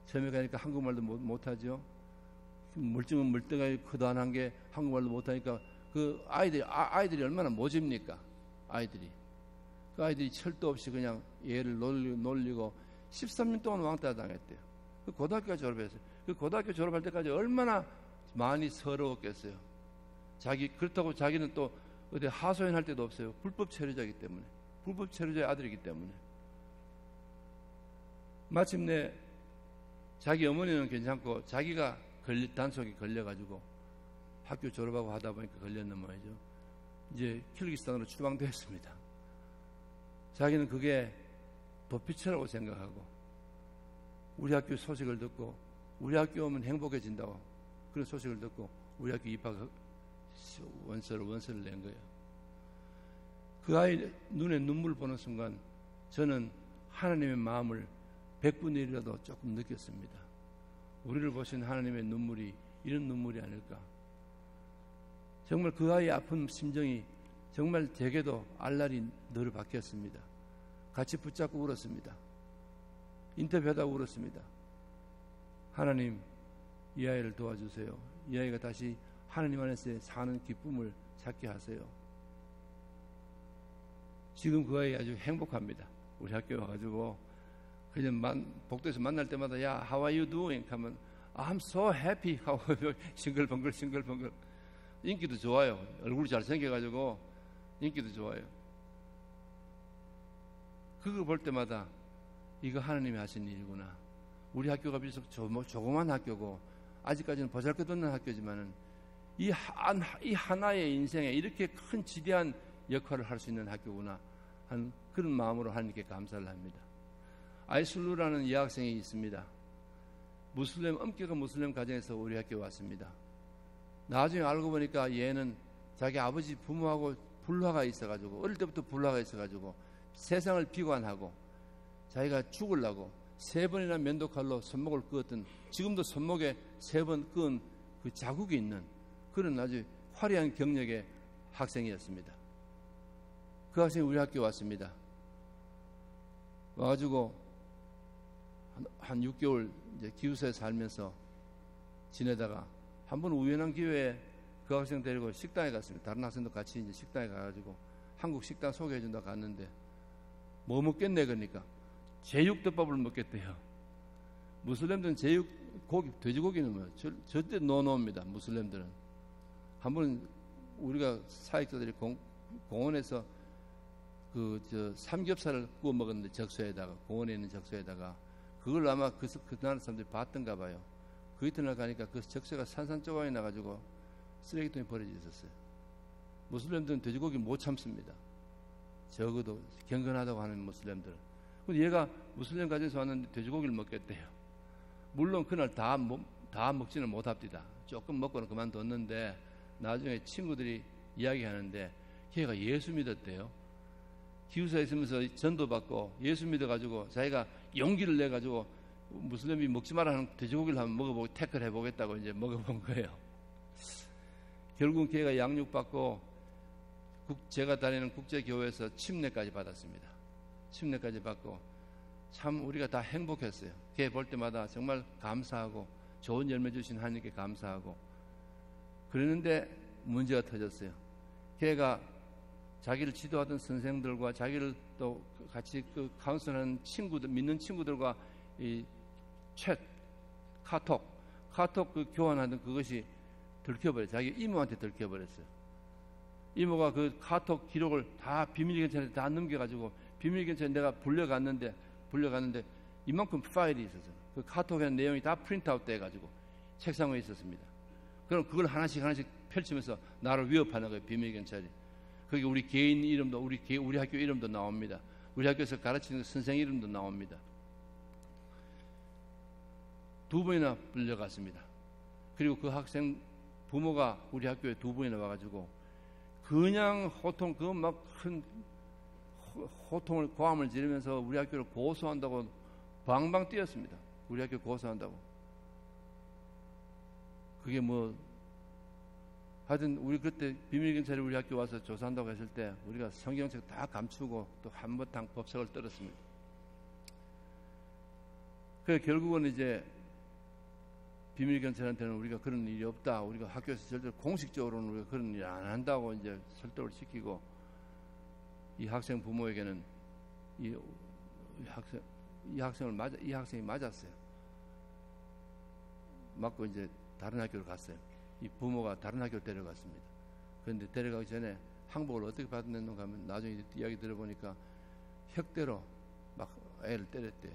처음에 가니까 한국말도 못하죠. 멀쩡한 멀쩡하게 커다란 게 한국말도 못하니까 그 아이들이 얼마나 모집니까? 그 아이들이 철도 없이 그냥 얘를 놀리고 13년 동안 왕따 당했대요. 그 고등학교까지 졸업했어요. 그 고등학교 졸업할 때까지 얼마나 많이 서러웠겠어요. 그렇다고 자기는 또 어디 하소연할 데도 없어요. 불법 체류자이기 때문에. 불법 체류자의 아들이기 때문에. 마침내 자기 어머니는 괜찮고 자기가 단속에 걸려가지고 학교 졸업하고 하다 보니까 걸렸는 모양이죠. 이제 키르기스탄으로 추방되었습니다. 자기는 그게 도피처라고 생각하고 우리 학교 소식을 듣고 우리 학교 오면 행복해진다고 그런 소식을 듣고 우리 학교 입학 원서를 낸 거예요. 그 아이 눈에 눈물 보는 순간 저는 하나님의 마음을 100분의 1이라도 조금 느꼈습니다. 우리를 보신 하나님의 눈물이 이런 눈물이 아닐까. 정말 그 아이의 아픈 심정이 정말 제게도 알날이 늘 바뀌었습니다. 같이 붙잡고 울었습니다. 인터뷰하다 울었습니다. 하나님, 이 아이를 도와주세요. 이 아이가 다시 하나님 안에서 사는 기쁨을 찾게 하세요. 지금 그 아이 아주 행복합니다. 우리 학교에 와가지고 그냥 복도에서 만날 때마다 야, how are you doing? 하면 I'm so happy 하고 싱글벙글 인기도 좋아요. 얼굴이 잘생겨가지고 인기도 좋아요. 그거 볼 때마다 이거 하나님이 하신 일이구나. 우리 학교가 비록 조그만 학교고 아직까지는 보잘것없는 학교지만은 이 하나의 인생에 이렇게 큰 지대한 역할을 할 수 있는 학교구나 하는 그런 마음으로 하나님께 감사를 합니다. 아이슬루라는 여학생이 있습니다. 엄격한 무슬림 가정에서 우리 학교에 왔습니다. 나중에 알고 보니까 얘는 자기 아버지 부모하고 불화가 있어가지고 어릴 때부터 불화가 있어가지고 세상을 비관하고 자기가 죽으려고 3번이나 면도칼로 손목을 그었던 지금도 손목에 3번 그은 그 자국이 있는 그런 아주 화려한 경력의 학생이었습니다. 그 학생이 우리 학교에 왔습니다. 와가지고 한 6개월 이제 기숙사에 살면서 지내다가 한번 우연한 기회에 그 학생 데리고 식당에 갔습니다. 다른 학생도 같이 이제 식당에 가가지고 한국 식당 소개해준다 갔는데 뭐 먹겠네 그러니까 제육덮밥을 먹겠대요. 무슬림들은 돼지고기는 뭐 절대 노노입니다. 무슬림들은. 한번 우리가 사역자들이 공원에서 삼겹살을 구워 먹었는데 적소에다가 공원에 있는 적소에다가 그걸 아마 그 나라 사람들이 봤던가 봐요. 그 이튿날 가니까 그 적소가 산산조각이 나가지고 쓰레기통에 버려져 있었어요. 무슬림들은 돼지고기 못 참습니다. 적어도 경건하다고 하는 무슬림들. 근데 얘가 무슬림 가정에서 왔는데 돼지고기를 먹겠대요. 물론 그날 다 먹지는 못합니다. 조금 먹고는 그만뒀는데 나중에 친구들이 이야기하는데 걔가 예수 믿었대요. 기숙사에 있으면서 전도받고 예수 믿어가지고 자기가 용기를 내가지고 무슬림이 먹지 마라 하는 돼지고기를 한번 먹어보고 태클 해보겠다고 이제 먹어본 거예요. 결국은 걔가 양육받고 제가 다니는 국제교회에서 침례까지 받았습니다. 침례까지 받고 참 우리가 다 행복했어요. 걔 볼 때마다 정말 감사하고 좋은 열매 주신 하나님께 감사하고 그랬는데 문제가 터졌어요. 걔가 자기를 지도하던 선생들과 자기를 또 같이 카운슬하는 친구들, 믿는 친구들과 이 카톡 교환하던 그것이 들켜버려요. 자기 이모한테 들켜버렸어요. 이모가 그 카톡 기록을 다 비밀경찰에 다 넘겨가지고 비밀경찰에 내가 불려갔는데 이만큼 파일이 있었어요. 그 카톡의 내용이 다 프린트아웃 돼가지고 책상 위에 있었습니다. 그럼 그걸 하나씩 펼치면서 나를 위협하는 거예요. 비밀경찰이. 거기 우리 개인 이름도 우리 학교 이름도 나옵니다. 우리 학교에서 가르치는 선생 이름도 나옵니다. 2번이나 불려갔습니다. 그리고 그 학생 부모가 우리 학교에 2번이나 와가지고 그냥 큰 호통을 고함을 지르면서 우리 학교를 고소한다고 방방 뛰었습니다. 우리 학교 고소한다고. 그게 뭐 하여튼 우리 그때 비밀경찰이 우리 학교 와서 조사한다고 했을 때 우리가 성경책 다 감추고 또 한바탕 법석을 떨었습니다. 그래서 결국은 이제 비밀경찰한테는 우리가 그런 일이 없다. 우리가 학교에서 절대로 공식적으로는 우리가 그런 일 안 한다고 이제 설득을 시키고 이 학생 부모에게는 이 학생이 맞았어요. 맞고 이제 다른 학교로 갔어요. 이 부모가 다른 학교를 데려갔습니다. 그런데 데려가기 전에 항복을 어떻게 받았는가 하면 나중에 이야기 들어보니까 혁대로 막 애를 때렸대요.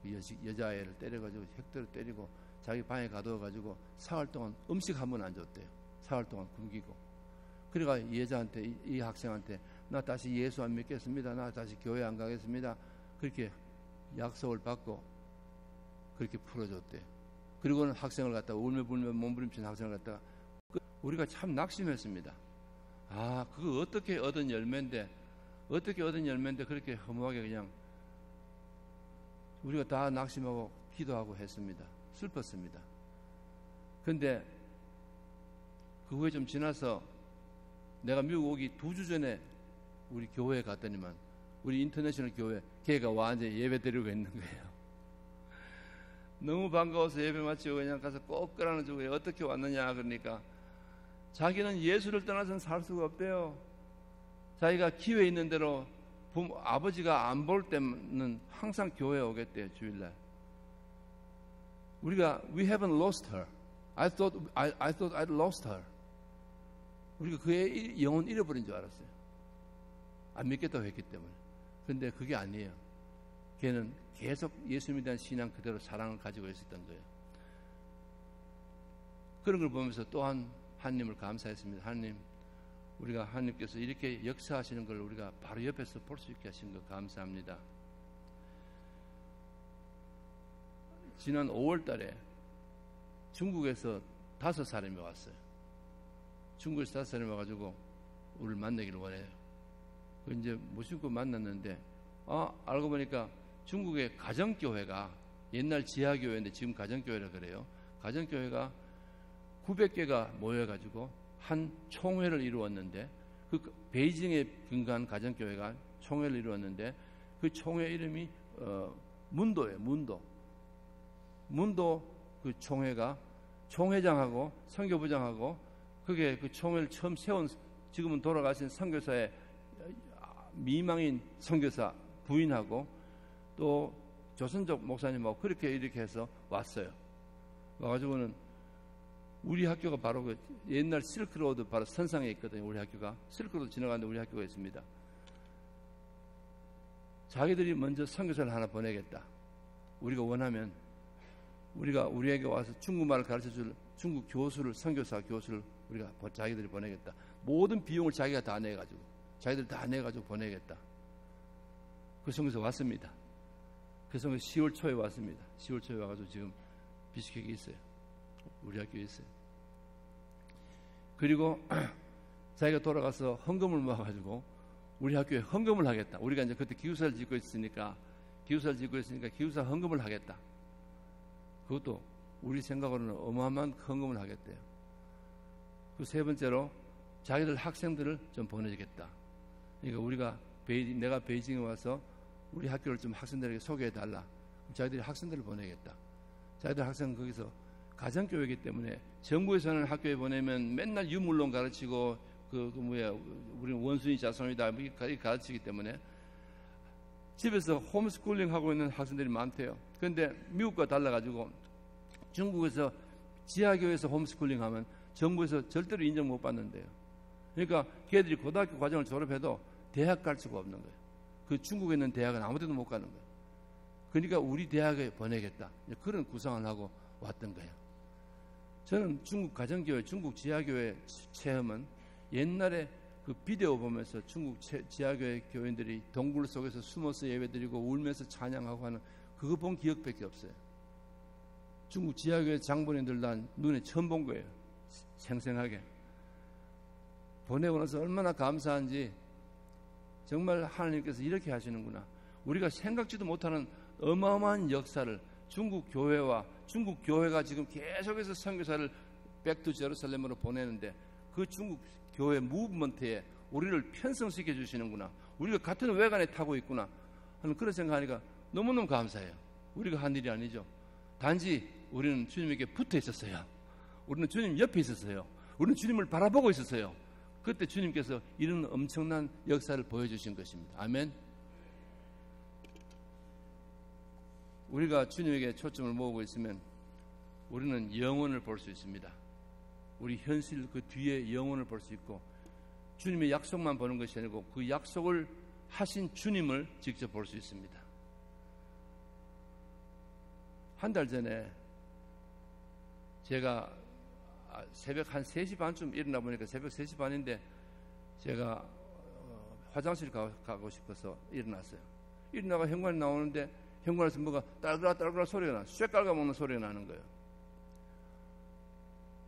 여자애를 때려가지고 헥터를 때리고 자기 방에 가둬가지고 사흘 동안 음식 한 번 안 줬대요. 사흘 동안 굶기고. 그래가 이 여자한테, 이 학생한테 나 다시 예수 안 믿겠습니다. 나 다시 교회 안 가겠습니다. 그렇게 약속을 받고 그렇게 풀어줬대요. 그리고는 학생을 갖다가 울며불며 몸부림치는 학생을 갖다가 우리가 참 낙심했습니다. 아, 그거 어떻게 얻은 열매인데 그렇게 허무하게 그냥 우리가 다 낙심하고 기도하고 했습니다. 슬펐습니다. 근데 그 후에 좀 지나서 내가 미국 오기 2주 전에 우리 교회에 갔더니만 우리 인터내셔널 교회 걔가 완전히 예배 드리고 있는 거예요. 너무 반가워서 예배 마치고 그냥 가서 꼭 끌어안아주고 어떻게 왔느냐 그러니까 자기는 예수를 떠나서는 살 수가 없대요. 자기가 기회 있는 대로 아버지가 안 볼 때는 항상 교회에 오겠대요. 주일날. 우리가 We haven't lost her. I thought I'd lost her. 우리가 그의 영혼 잃어버린 줄 알았어요. 안 믿겠다고 했기 때문에. 그런데 그게 아니에요. 걔는 계속 예수님에 대한 신앙 그대로 사랑을 가지고 있었던 거예요. 그런 걸 보면서 또한 하나님을 감사했습니다. 하나님, 우리가 하나님께서 이렇게 역사하시는 걸 우리가 바로 옆에서 볼 수 있게 하신 것 감사합니다. 지난 5월 달에 중국에서 5사람이 왔어요. 중국에서 5사람이 와가지고 우리를 만나기를 원해요. 그 이제 무심코 만났는데 알고 보니까 중국의 가정교회가 옛날 지하교회인데 지금 가정교회라 그래요. 가정교회가 900개가 모여가지고 한 총회를 이루었는데 그 베이징에 근거한 가정교회가 총회를 이루었는데 그 총회 이름이 문도예요. 문도 그 총회가 총회장하고 선교부장하고 그게 그 총회를 처음 세운 지금은 돌아가신 선교사의 미망인 선교사 부인하고 또 조선족 목사님하고 그렇게 이렇게 해서 왔어요. 와가지고는 우리 학교가 바로 그 옛날 실크로드 바로 선상에 있거든요. 우리 학교가 실크로드 지나가는데 우리 학교가 있습니다. 자기들이 먼저 선교사를 하나 보내겠다. 우리가 원하면 우리가 우리에게 와서 중국말을 가르쳐줄 중국 교수를 선교사 교수를 우리가 자기들이 보내겠다. 모든 비용을 자기가 다 내가지고 자기들 다 내가지고 보내겠다. 그 선교사 왔습니다. 그 선교사 10월 초에 왔습니다. 10월 초에 와가지고 지금 비스케크에 있어요. 우리 학교에 있어요. 그리고 자기가 돌아가서 헌금을 모아가지고 우리 학교에 헌금을 하겠다. 우리가 이제 그때 기숙사를 짓고 있으니까 기숙사 헌금을 하겠다. 그것도 우리 생각으로는 어마어마한 헌금을 하겠대요. 그 세 번째로 자기들 학생들을 좀 보내주겠다. 그러니까 내가 베이징에 와서 우리 학교를 좀 학생들에게 소개해달라. 자기들이 학생들을 보내겠다. 자기들 학생은 거기서 가정교회이기 때문에 정부에서는 학교에 보내면 맨날 유물론 가르치고 우리는 원숭이 자손이다 이렇게 가르치기 때문에 집에서 홈스쿨링 하고 있는 학생들이 많대요. 그런데 미국과 달라가지고 중국에서 지하교회에서 홈스쿨링 하면 정부에서 절대로 인정 못 받는데요. 그러니까 걔들이 고등학교 과정을 졸업해도 대학 갈 수가 없는 거예요. 그 중국에 있는 대학은 아무 데도 못 가는 거예요. 그러니까 우리 대학에 보내겠다. 그런 구상을 하고 왔던 거예요. 저는 중국 가정교회, 중국 지하교회 체험은 옛날에 그 비디오 보면서 중국 지하교회 교인들이 동굴 속에서 숨어서 예배드리고 울면서 찬양하고 하는 그거 본 기억밖에 없어요. 중국 지하교회 장본인들 난 눈에 처음 본 거예요. 생생하게. 보내고 나서 얼마나 감사한지 정말 하나님께서 이렇게 하시는구나. 우리가 생각지도 못하는 어마어마한 역사를 중국 교회와 중국 교회가 지금 계속해서 선교사를 백투 제루살렘으로 보내는데 그 중국 교회 무브먼트에 우리를 편성시켜 주시는구나. 우리가 같은 외관에 타고 있구나 하는 그런 생각하니까 너무너무 감사해요. 우리가 한 일이 아니죠. 단지 우리는 주님에게 붙어 있었어요. 우리는 주님 옆에 있었어요. 우리는 주님을 바라보고 있었어요. 그때 주님께서 이런 엄청난 역사를 보여주신 것입니다. 아멘. 우리가 주님에게 초점을 모으고 있으면 우리는 영혼을 볼 수 있습니다. 우리 현실 그 뒤에 영혼을 볼 수 있고 주님의 약속만 보는 것이 아니고 그 약속을 하신 주님을 직접 볼 수 있습니다. 한 달 전에 제가 새벽 한 3시 반쯤 일어나 보니까 새벽 3시 반인데 제가 화장실 가고 싶어서 일어났어요. 일어나가 현관에 나오는데 현관에서 뭐가 딸그라 소리가 나, 쇠 깔아먹는 소리가 나는 거예요.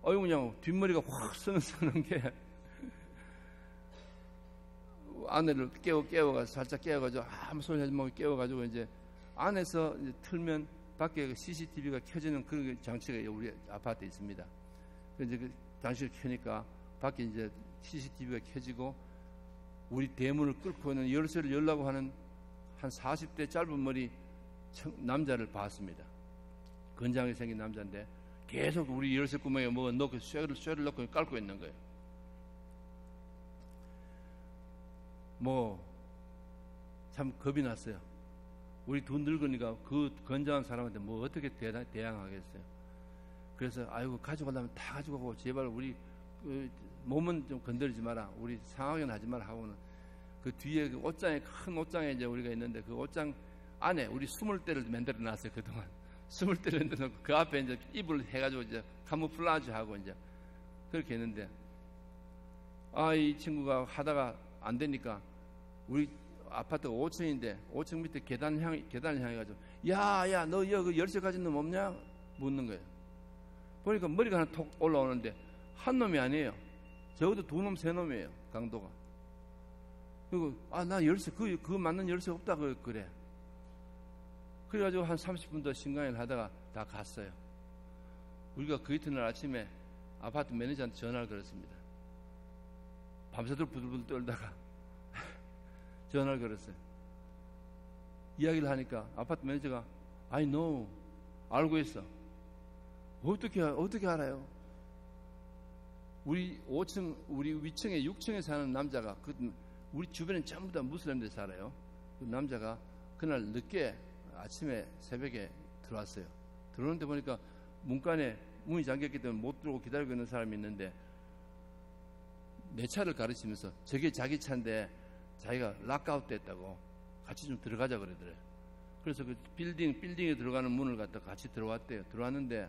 어이구, 그냥 뒷머리가 확 서는 게 아내를 깨워가지고 살짝 깨워가지고 아무 소리 하지 말고 깨워가지고 이제 안에서 이제 틀면 밖에 CCTV가 켜지는 그런 장치가 우리 아파트에 있습니다. 이제 그 장치를 켜니까 밖에 이제 CCTV가 켜지고 우리 대문을 뚫고 있는 열쇠를 열라고 하는 한 40대 짧은 머리 남자를 봤습니다. 건장하게 생긴 남자인데 계속 우리 열쇠 구멍에 뭐 넣고 쇠를 넣고 깔고 있는 거예요. 뭐 참 겁이 났어요. 우리 두 늙으니까 그 건장한 사람한테 뭐 어떻게 대항하겠어요. 그래서 아이고 가져가려면 다 가져가고 제발 우리 몸은 좀 건드리지 마라. 우리 상하게는 하지 마라 하고는 그 뒤에 그 옷장에 큰 옷장에 이제 우리가 있는데 그 옷장 안에 우리 20대를 만들어 놨어요. 그동안 20대를 만들어 놓고 그 앞에 이제 이불 해가지고 이제 카무플라즈 하고 이제 그렇게 했는데 이 친구가 하다가 안 되니까 우리 아파트가 5층인데 5층 밑에 계단을 향해 가지고 야 너 여기 열쇠 가진 놈 없냐? 묻는 거예요. 보니까 머리가 하나 톡 올라오는데 한 놈이 아니에요. 적어도 2놈 3놈이에요. 강도가. 그리고 나 열쇠 그 맞는 열쇠 없다 그래. 그래가지고 한 30분 더 신강을 하다가 다 갔어요. 우리가 그 이튿날 아침에 아파트 매니저한테 전화를 걸었습니다. 밤새도록 부들부들 떨다가 전화를 걸었어요. 이야기를 하니까 아파트 매니저가 I know 알고 있어. 어떻게 알아요? 우리 5층 우리 위층에 6층에 사는 남자가 우리 주변에 전부 다 무슬림들 살아요. 그 남자가 그날 늦게 아침에 새벽에 들어왔어요. 들어오는데 보니까 문간에 문이 잠겼기 때문에 못 들어오고 기다리고 있는 사람이 있는데 내 차를 가르치면서 저게 자기 차인데 자기가 락아웃 됐다고 같이 좀 들어가자 그러더래요. 그래서 그 빌딩에 들어가는 문을 갖다 같이 들어왔대요. 들어왔는데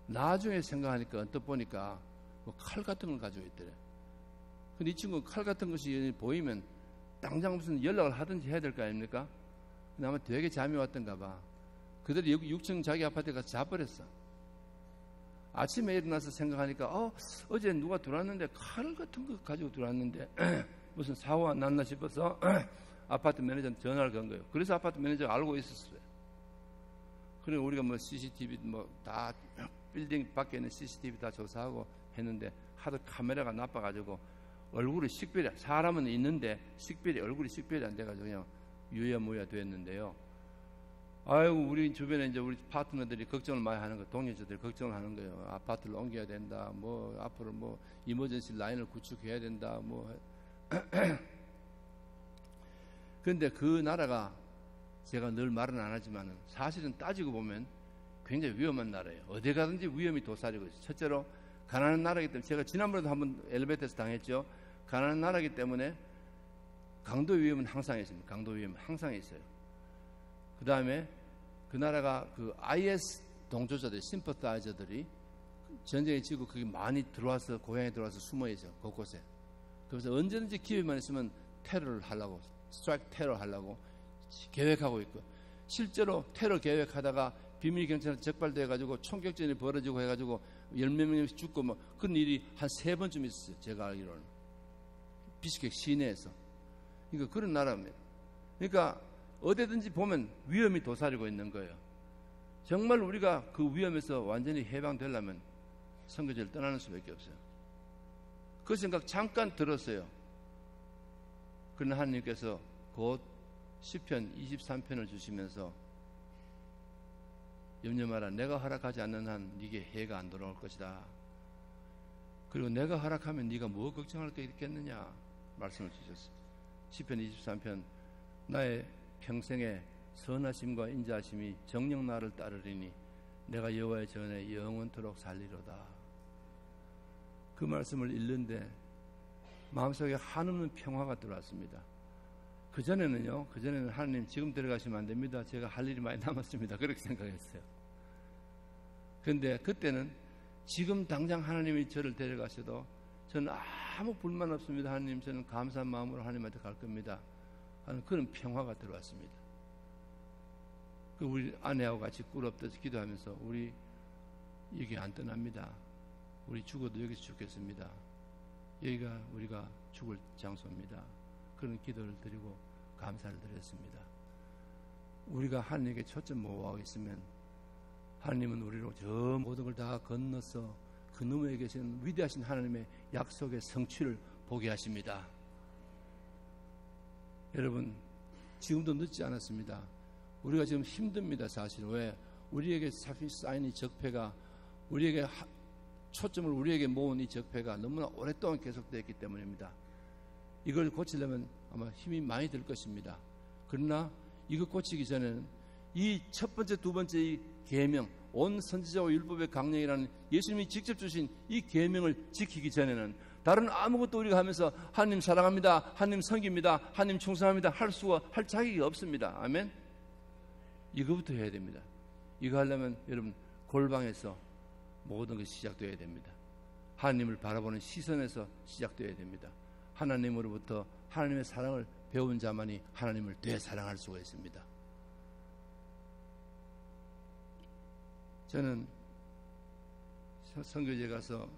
나중에 생각하니까 언뜻 보니까 뭐 칼 같은 걸 가지고 있더래. 근데 이 친구 칼 같은 것이 보이면 당장 무슨 연락을 하든지 해야 될 거 아닙니까? 근데 아마 되게 잠이 왔던가 봐. 그들이 여기 6층 자기 아파트에 가서 자버렸어. 아침에 일어나서 생각하니까 어제 누가 들어왔는데 칼 같은 거 가지고 들어왔는데 무슨 사고가 났나 싶어서 아파트 매니저한테 전화를 건 거예요. 그래서 아파트 매니저가 알고 있었어요. 그리고 우리가 뭐 CCTV 뭐 다 빌딩 밖에 있는 CCTV 다 조사하고 했는데 하도 카메라가 나빠가지고 얼굴이 식별이 사람은 있는데 얼굴이 식별이 안 돼가지고 그냥 유야무야 됐는데요. 아이고 우리 주변에 이제 우리 파트너들이 걱정을 많이 하는 거, 동료자들이 걱정을 하는 거예요. 아파트를 옮겨야 된다. 뭐 앞으로 뭐 이머전시 라인을 구축해야 된다. 뭐 그런데 그 나라가 제가 늘 말은 안 하지만은 사실은 따지고 보면 굉장히 위험한 나라예요. 어디 가든지 위험이 도사리고 있어요. 첫째로 가난한 나라이기 때문에 제가 지난번에도 한번 엘리베이터에서 당했죠. 가난한 나라이기 때문에 강도 위험은 항상 있습니다. 강도 위험은 항상 있어요. 그 다음에 그 나라가 그 IS 동조자들, 심퍼타이저들이 전쟁에 지고 그게 많이 들어와서 고향에 들어와서 숨어있죠. 곳곳에. 그래서 언제든지 기회만 있으면 테러를 하려고, 스트라이크 테러 하려고 계획하고 있고, 실제로 테러 계획하다가 비밀 경찰한테 적발돼가지고 총격전이 벌어지고 해가지고 10몇 명씩 죽고 뭐 그런 일이 한 3번쯤 있었어요. 제가 알기로는. 비스케크 시내에서. 그러니까 그런 나라입니다. 그러니까 어디든지 보면 위험이 도사리고 있는 거예요. 정말 우리가 그 위험에서 완전히 해방되려면 선거제를 떠나는 수밖에 없어요. 그 생각 잠깐 들었어요. 그러나 하나님께서 곧 시편 23편을 주시면서 염려 마라. 내가 허락하지 않는 한 네게 해가 안 돌아올 것이다. 그리고 내가 허락하면 네가 뭐 걱정할 게 있겠느냐 말씀을 주셨어요. 시편 23편 나의 평생의 선하심과 인자하심이 정녕 나를 따르리니 내가 여호와의 전에 영원토록 살리로다. 그 말씀을 읽는데 마음속에 한없는 평화가 들어왔습니다. 그전에는 하나님 지금 들어가시면 안 됩니다. 제가 할 일이 많이 남았습니다. 그렇게 생각했어요. 그런데 그때는 지금 당장 하나님이 저를 데려가셔도 저는 아무 불만 없습니다. 하나님, 저는 감사한 마음으로 하나님한테 갈 겁니다 하는 그런 평화가 들어왔습니다. 우리 아내하고 같이 꿇어엎드려서 기도하면서 우리 여기 안 떠납니다. 우리 죽어도 여기서 죽겠습니다. 여기가 우리가 죽을 장소입니다. 그런 기도를 드리고 감사를 드렸습니다. 우리가 하나님께 초점 모호하고 있으면 하나님은 우리로 저 모든 걸 다 건너서 그 너머에 계신 위대하신 하나님의 약속의 성취를 보게 하십니다. 여러분, 지금도 늦지 않았습니다. 우리가 지금 힘듭니다. 사실. 왜? 우리에게 쌓인 이 적폐가, 우리에게 초점을 우리에게 모은 이 적폐가 너무나 오랫동안 계속되었기 때문입니다. 이걸 고치려면 아마 힘이 많이 들 것입니다. 그러나 이거 고치기 전에는 이 첫 번째, 두 번째 이 계명, 온 선지자와 율법의 강령이라는 예수님이 직접 주신 이 계명을 지키기 전에는 다른 아무것도 우리가 하면서 하나님 사랑합니다, 하나님 섬깁니다, 하나님 충성합니다 할 자격이 없습니다. 아멘. 이거부터 해야 됩니다. 이거 하려면 여러분 골방에서 모든 것이 시작되어야 됩니다. 하나님을 바라보는 시선에서 시작되어야 됩니다. 하나님으로부터 하나님의 사랑을 배운 자만이 하나님을 되사랑할 수가 있습니다. 저는 선교지에 가서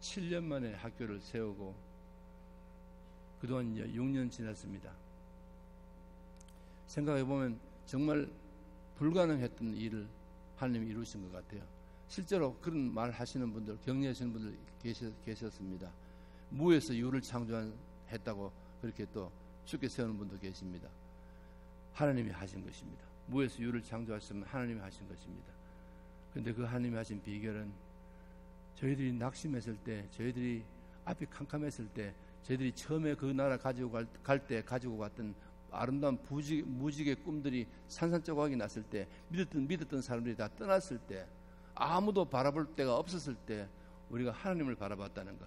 7년 만에 학교를 세우고 그동안 이제 6년 지났습니다. 생각해보면 정말 불가능했던 일을 하나님이 이루신 것 같아요. 실제로 그런 말 하시는 분들, 격려하시는 분들 계셨습니다. 무에서 유를 창조했다고 그렇게 또 쉽게 세우는 분도 계십니다. 하나님이 하신 것입니다. 무에서 유를 창조하셨으면 하나님이 하신 것입니다. 그런데 그 하나님이 하신 비결은 저희들이 낙심했을 때, 저희들이 앞이 캄캄했을 때, 저희들이 처음에 그 나라 가지고 갈 때 가지고 갔던 아름다운 무지개 꿈들이 산산조각이 났을 때, 믿었던 사람들이 다 떠났을 때, 아무도 바라볼 데가 없었을 때 우리가 하나님을 바라봤다는 것,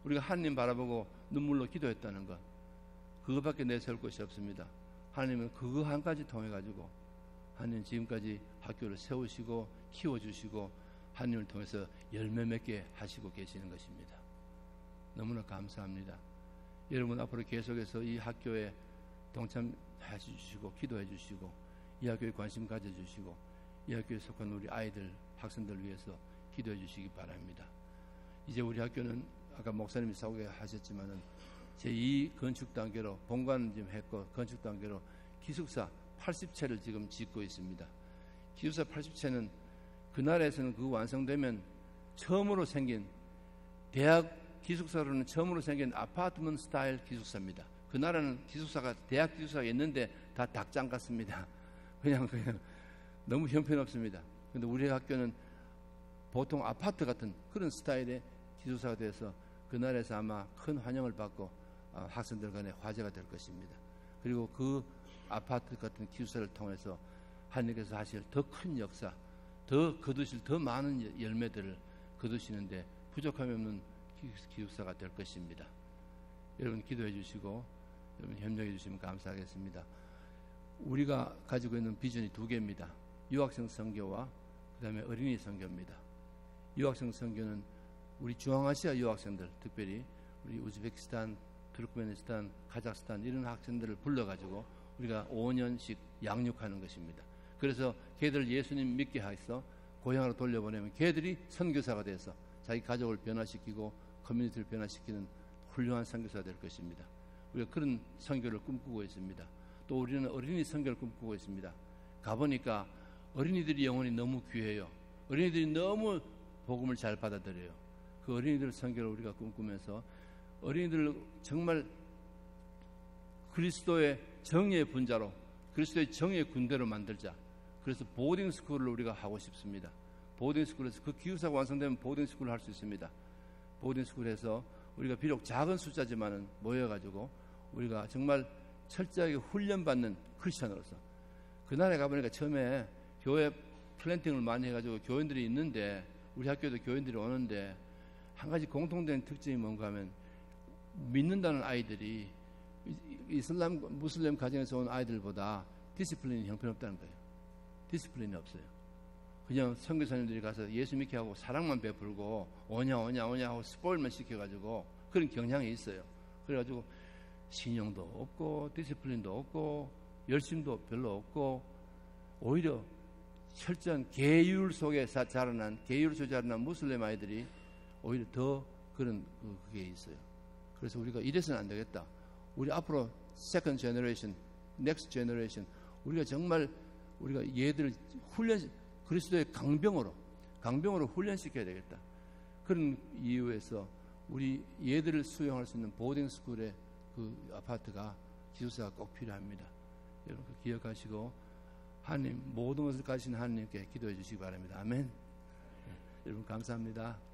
우리가 하나님 바라보고 눈물로 기도했다는 것, 그것밖에 내세울 것이 없습니다. 하나님은 그거 한 가지 통해 가지고 하나님 지금까지 학교를 세우시고 키워주시고 하나님을 통해서 열매 맺게 하시고 계시는 것입니다. 너무나 감사합니다. 여러분 앞으로 계속해서 이 학교에 동참해 주시고 기도해 주시고 이 학교에 관심 가져주시고 이 학교에 속한 우리 아이들, 학생들 위해서 기도해 주시기 바랍니다. 이제 우리 학교는 아까 목사님이 소개하셨지만은 제2 건축 단계로 본관 좀 했고 건축 단계로 기숙사 80채를 지금 짓고 있습니다. 기숙사 80채는 그 나라에서는 그 완성되면 처음으로 생긴 대학 기숙사로는 처음으로 생긴 아파트먼트 스타일 기숙사입니다. 그 나라는 기숙사가 대학 기숙사가 있는데 다 닭장 같습니다. 그냥 너무 형편없습니다. 그런데 우리 학교는 보통 아파트 같은 그런 스타일의 기숙사가 돼서 그 나라에서 아마 큰 환영을 받고 학생들 간에 화제가 될 것입니다. 그리고 그 아파트 같은 기숙사를 통해서 하나님께서 하실 더 큰 역사, 더 거두실 더 많은 열매들을 거두시는데 부족함이 없는 기숙사가 될 것입니다. 여러분 기도해 주시고 여러분 협력해 주시면 감사하겠습니다. 우리가 가지고 있는 비전이 두 개입니다. 유학생 선교와 그 다음에 어린이 선교입니다. 유학생 선교는 우리 중앙아시아 유학생들, 특별히 우리 우즈베키스탄, 투르크메니스탄, 카자흐스탄 이런 학생들을 불러가지고 우리가 5년씩 양육하는 것입니다. 그래서 걔들 예수님 믿게 해서 고향으로 돌려보내면 걔들이 선교사가 돼서 자기 가족을 변화시키고 커뮤니티를 변화시키는 훌륭한 선교사가 될 것입니다. 우리가 그런 선교를 꿈꾸고 있습니다. 또 우리는 어린이 선교를 꿈꾸고 있습니다. 가보니까 어린이들이 영혼이 너무 귀해요. 어린이들이 너무 복음을 잘 받아들여요. 그 어린이들 선교를 우리가 꿈꾸면서 어린이들을 정말 그리스도의 정의의 분자로, 그리스도의 정의의 군대로 만들자. 그래서 보딩스쿨을 우리가 하고 싶습니다. 보딩스쿨에서 그 기숙사가 완성되면 보딩스쿨을 할 수 있습니다. 보딩스쿨에서 우리가 비록 작은 숫자지만은 모여가지고 우리가 정말 철저하게 훈련받는 크리스천으로서 그 나라에 가보니까 처음에 교회 플랜팅을 많이 해가지고 교인들이 있는데 우리 학교에도 교인들이 오는데 한 가지 공통된 특징이 뭔가 하면 믿는다는 아이들이 이슬람 무슬림 가정에서 온 아이들보다 디시플린이 형편없다는 거예요. 디시플린이 없어요. 그냥 선교사님들이 가서 예수 믿게 하고 사랑만 베풀고 오냐 하고 스포일만 시켜가지고 그런 경향이 있어요. 그래가지고 신용도 없고 디시플린도 없고 열심도 별로 없고 오히려 철저한 계율 속에서 자라난 무슬림 아이들이 오히려 더 그런 그게 있어요. 그래서 우리가 이래서는 안 되겠다. 우리 앞으로 second generation, next generation 우리가 정말 우리가 얘들을 그리스도의 강병으로 훈련시켜야 되겠다. 그런 이유에서 우리 얘들을 수용할 수 있는 보딩 스쿨의 그 아파트가 기숙사가 꼭 필요합니다. 여러분 기억하시고 하나님 모든 것을 가진 하나님께 기도해 주시기 바랍니다. 아멘. 여러분 감사합니다.